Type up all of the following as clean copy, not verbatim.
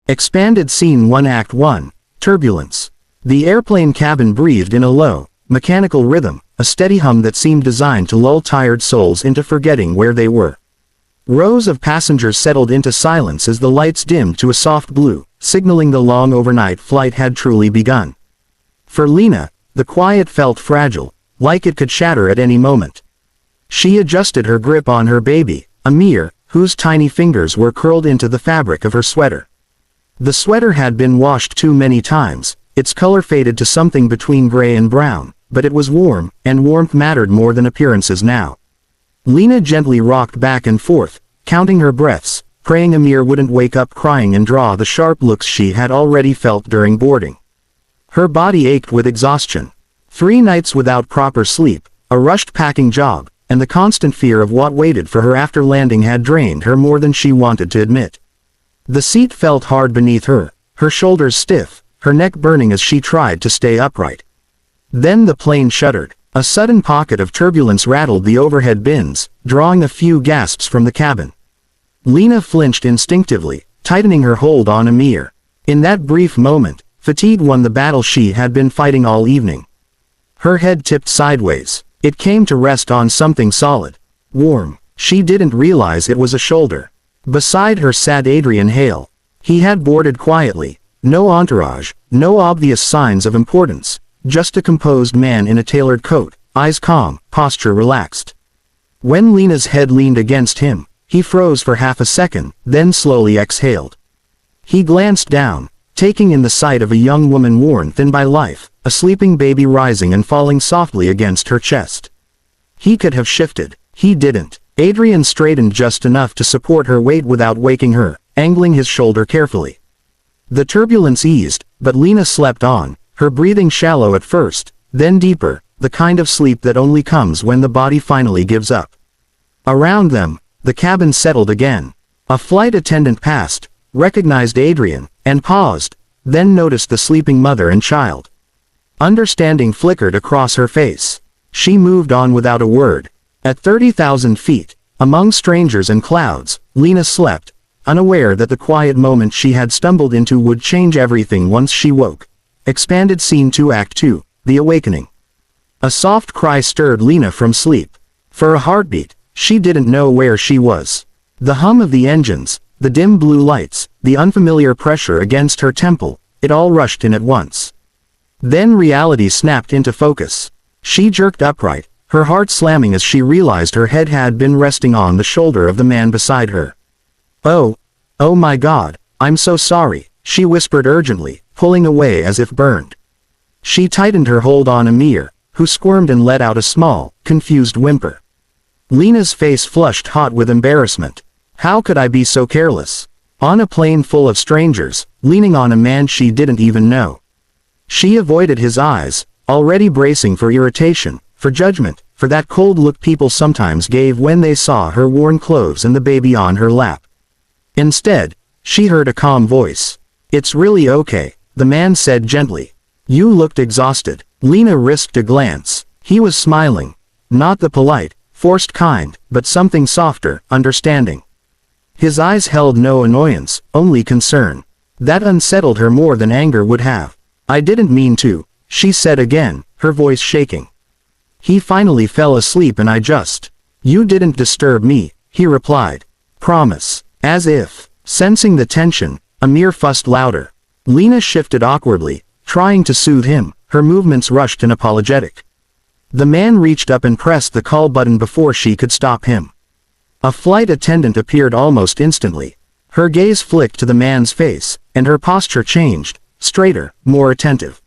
Expanded Scene 1 Act 1, Turbulence. The airplane cabin breathed in a low, mechanical rhythm, a steady hum that seemed designed to lull tired souls into forgetting where they were. Rows of passengers settled into silence as the lights dimmed to a soft blue, signaling the long overnight flight had truly begun. For Lena, the quiet felt fragile, like it could shatter at any moment. She adjusted her grip on her baby, Amir, whose tiny fingers were curled into the fabric of her sweater. The sweater had been washed too many times, its color faded to something between gray and brown, but it was warm, and warmth mattered more than appearances now. Lena gently rocked back and forth, counting her breaths, praying Amir wouldn't wake up crying and draw the sharp looks she had already felt during boarding. Her body ached with exhaustion. 3 nights without proper sleep, a rushed packing job, and the constant fear of what waited for her after landing had drained her more than she wanted to admit. The seat felt hard beneath her, her shoulders stiff, her neck burning as she tried to stay upright. Then the plane shuddered. A sudden pocket of turbulence rattled the overhead bins, drawing a few gasps from the cabin. Lena flinched instinctively, tightening her hold on Amir. In that brief moment, fatigue won the battle she had been fighting all evening. Her head tipped sideways. It came to rest on something solid. Warm. She didn't realize it was a shoulder. Beside her sat Adrian Hale. He had boarded quietly. No entourage, no obvious signs of importance. Just a composed man in a tailored coat, eyes calm, posture relaxed. When Lena's head leaned against him, he froze for half a second, then slowly exhaled. He glanced down, taking in the sight of a young woman worn thin by life, a sleeping baby rising and falling softly against her chest. He could have shifted. He didn't. Adrian straightened just enough to support her weight without waking her, angling his shoulder carefully. The turbulence eased, but Lena slept on, her breathing shallow at first, then deeper, the kind of sleep that only comes when the body finally gives up. Around them, the cabin settled again. A flight attendant passed, recognized Adrian, and paused, then noticed the sleeping mother and child. Understanding flickered across her face. She moved on without a word. At 30,000 feet, among strangers and clouds, Lena slept, unaware that the quiet moment she had stumbled into would change everything once she woke. Expanded Scene 2 Act 2, The Awakening. A soft cry stirred Lena from sleep. For a heartbeat, she didn't know where she was. The hum of the engines, the dim blue lights, the unfamiliar pressure against her temple, it all rushed in at once. Then reality snapped into focus. She jerked upright, her heart slamming as she realized her head had been resting on the shoulder of the man beside her. Oh my God, I'm so sorry, she whispered urgently, pulling away as if burned. She tightened her hold on Amir, who squirmed and let out a small, confused whimper. Lena's face flushed hot with embarrassment. How could I be so careless? On a plane full of strangers, leaning on a man she didn't even know. She avoided his eyes, already bracing for irritation, for judgment, for that cold look people sometimes gave when they saw her worn clothes and the baby on her lap. Instead, she heard a calm voice. It's really okay, the man said gently. You looked exhausted. Lena risked a glance. He was smiling. Not the polite, forced kind, but something softer, understanding. His eyes held no annoyance, only concern. That unsettled her more than anger would have. I didn't mean to, she said again, her voice shaking. He finally fell asleep and I just. You didn't disturb me, he replied. Promise. As if, sensing the tension, Amir fussed louder. Lena shifted awkwardly, trying to soothe him, her movements rushed and apologetic. The man reached up and pressed the call button before she could stop him. A flight attendant appeared almost instantly. Her gaze flicked to the man's face, and her posture changed, straighter, more attentive.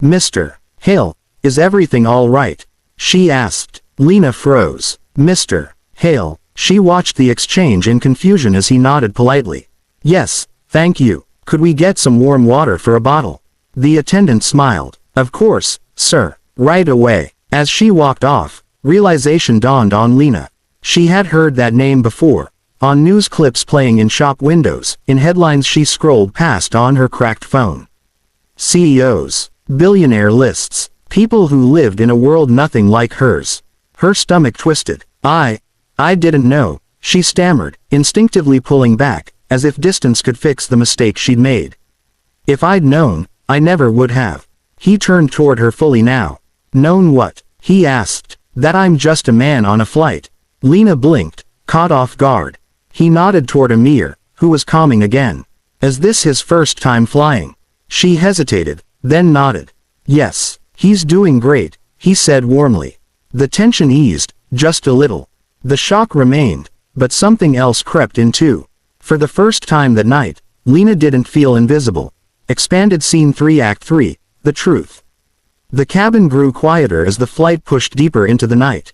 Mr. Hale, is everything all right? She asked. Lena froze. Mr. Hale. She watched the exchange in confusion as he nodded politely. Yes, thank you. Could we get some warm water for a bottle? The attendant smiled. Of course, sir. Right away. As she walked off, realization dawned on Lena. She had heard that name before, on news clips playing in shop windows, in headlines she scrolled past on her cracked phone. CEOs, billionaire lists, people who lived in a world nothing like hers. Her stomach twisted. I didn't know, she stammered, instinctively pulling back, as if distance could fix the mistake she'd made. If I'd known, I never would have. He turned toward her fully now. Known what? He asked. That I'm just a man on a flight. Lena blinked, caught off guard. He nodded toward Amir, who was calming again. Is this his first time flying? She hesitated, then nodded. Yes, he's doing great, he said warmly. The tension eased, just a little. The shock remained, but something else crept in too. For the first time that night, Lena didn't feel invisible. Expanded Scene 3 Act 3, The Truth. The cabin grew quieter as the flight pushed deeper into the night.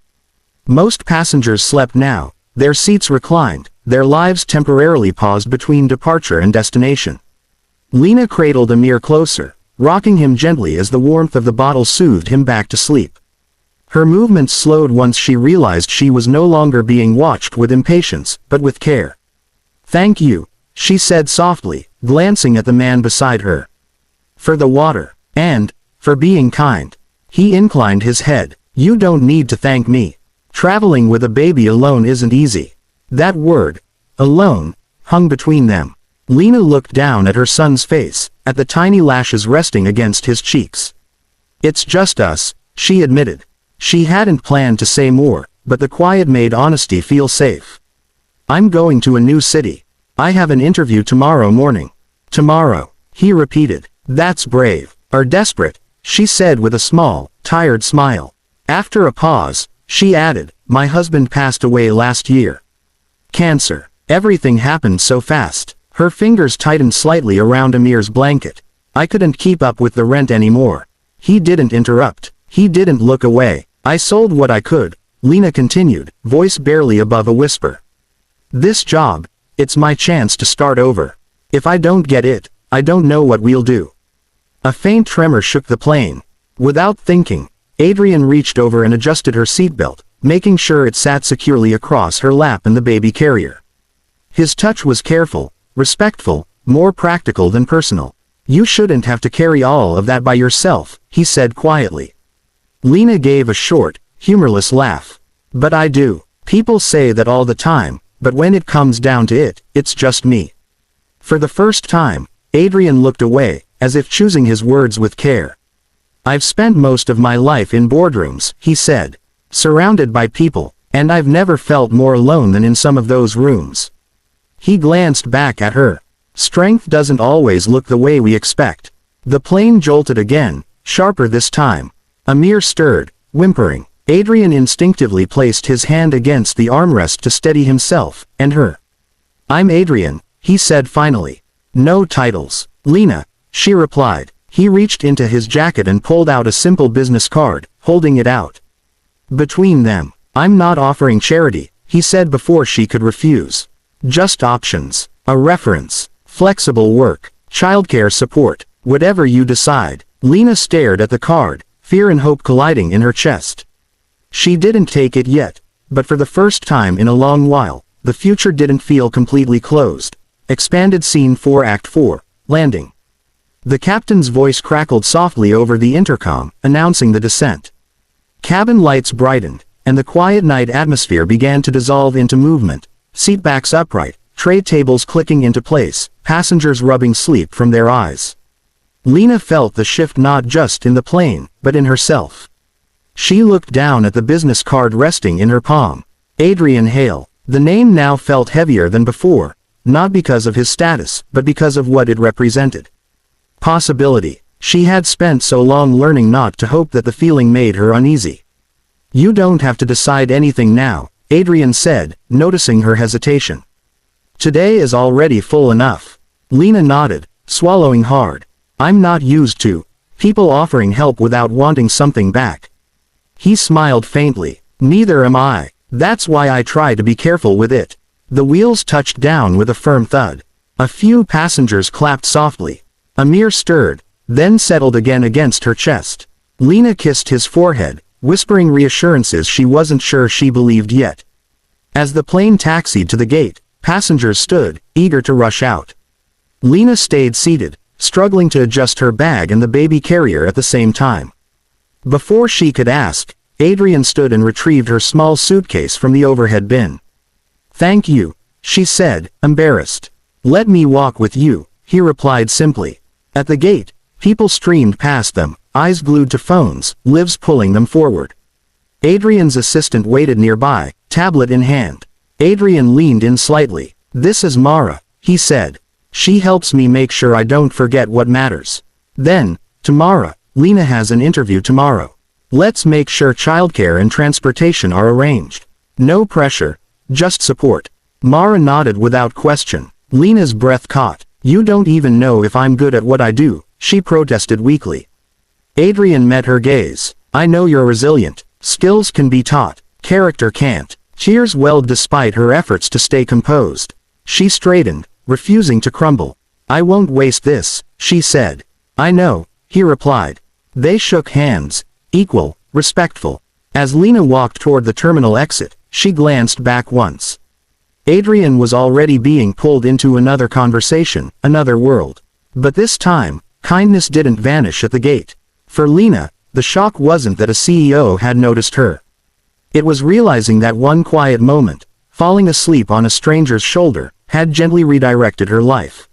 Most passengers slept now, their seats reclined, their lives temporarily paused between departure and destination. Lena cradled Amir closer, rocking him gently as the warmth of the bottle soothed him back to sleep. Her movements slowed once she realized she was no longer being watched with impatience, but with care. Thank you, she said softly, glancing at the man beside her. For the water, and for being kind. He inclined his head. You don't need to thank me. Traveling with a baby alone isn't easy. That word, alone, hung between them. Lena looked down at her son's face, at the tiny lashes resting against his cheeks. It's just us, she admitted. She hadn't planned to say more, but the quiet made honesty feel safe. I'm going to a new city. I have an interview tomorrow morning. Tomorrow, he repeated. That's brave, or desperate, she said with a small, tired smile. After a pause, she added, my husband passed away last year. Cancer. Everything happened so fast. Her fingers tightened slightly around Amir's blanket. I couldn't keep up with the rent anymore. He didn't interrupt. He didn't look away. I sold what I could, Lena continued, voice barely above a whisper. This job, it's my chance to start over. If I don't get it, I don't know what we'll do. A faint tremor shook the plane. Without thinking, Adrian reached over and adjusted her seatbelt, making sure it sat securely across her lap in the baby carrier. His touch was careful, respectful, more practical than personal. You shouldn't have to carry all of that by yourself, he said quietly. Lena gave a short, humorless laugh. But I do. People say that all the time, but when it comes down to it, it's just me. For the first time, Adrian looked away, as if choosing his words with care. I've spent most of my life in boardrooms, he said, surrounded by people, and I've never felt more alone than in some of those rooms. He glanced back at her. Strength doesn't always look the way we expect. The plane jolted again, sharper this time. Amir stirred, whimpering. Adrian instinctively placed his hand against the armrest to steady himself, and her. I'm Adrian, he said finally. No titles. Lena, she replied. He reached into his jacket and pulled out a simple business card, holding it out. Between them, I'm not offering charity, he said before she could refuse. Just options, a reference, flexible work, childcare support, whatever you decide. Lena stared at the card, fear and hope colliding in her chest. She didn't take it yet, but for the first time in a long while, the future didn't feel completely closed. Expanded Scene 4 Act 4, Landing. The captain's voice crackled softly over the intercom, announcing the descent. Cabin lights brightened, and the quiet night atmosphere began to dissolve into movement, seatbacks upright, tray tables clicking into place, passengers rubbing sleep from their eyes. Lena felt the shift not just in the plane, but in herself. She looked down at the business card resting in her palm. Adrian Hale. The name now felt heavier than before, not because of his status, but because of what it represented. Possibility. She had spent so long learning not to hope that the feeling made her uneasy. You don't have to decide anything now, Adrian said, noticing her hesitation. Today is already full enough. Lena nodded, swallowing hard. I'm not used to people offering help without wanting something back. He smiled faintly. Neither am I. That's why I try to be careful with it. The wheels touched down with a firm thud. A few passengers clapped softly. Amir stirred, then settled again against her chest. Lena kissed his forehead, whispering reassurances she wasn't sure she believed yet. As the plane taxied to the gate, passengers stood, eager to rush out. Lena stayed seated, struggling to adjust her bag and the baby carrier at the same time. Before she could ask, Adrian stood and retrieved her small suitcase from the overhead bin. Thank you, she said, embarrassed. "Let me walk with you," he replied simply. At the gate, people streamed past them, eyes glued to phones, lives pulling them forward. Adrian's assistant waited nearby, tablet in hand. Adrian leaned in slightly. "This is Mara," he said. "She helps me make sure I don't forget what matters." Then, to Mara, "Lena has an interview tomorrow. Let's make sure childcare and transportation are arranged. No pressure, just support." Mara nodded without question. Lena's breath caught. "You don't even know if I'm good at what I do," she protested weakly. Adrian met her gaze. "I know you're resilient. Skills can be taught. Character can't." Tears welled despite her efforts to stay composed. She straightened, refusing to crumble. "I won't waste this," she said. "I know," he replied. They shook hands, equal, respectful. As Lena walked toward the terminal exit, she glanced back once. Adrian was already being pulled into another conversation, another world. But this time, kindness didn't vanish at the gate. For Lena, the shock wasn't that a CEO had noticed her. It was realizing that one quiet moment, falling asleep on a stranger's shoulder, had gently redirected her life.